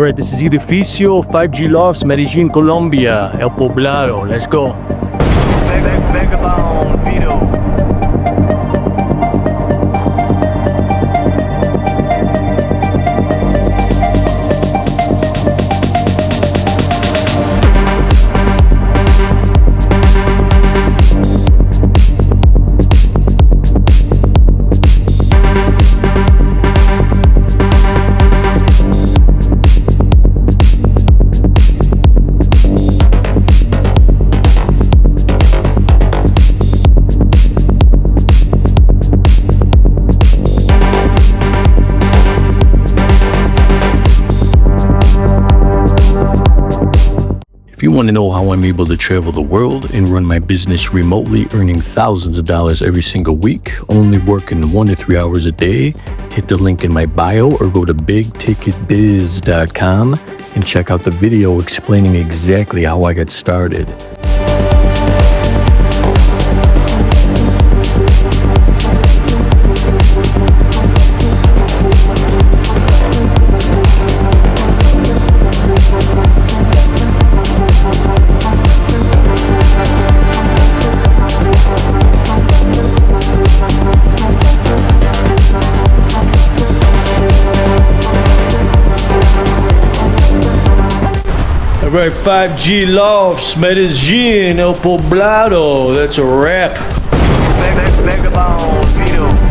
Alright, this is Edificio 5G Lofts, Medellin Colombia, El Poblado. Let's go. VagaBondVito. If you want to know how I'm able to travel the world and run my business remotely, earning thousands of dollars every single week, only working 1 to 3 hours a day, hit the link in my bio or go to bigticketbiz.com and check out the video explaining exactly how I got started. Alright, 5G Lofts, Medellin, El Poblado. That's a wrap. VagaBondVito.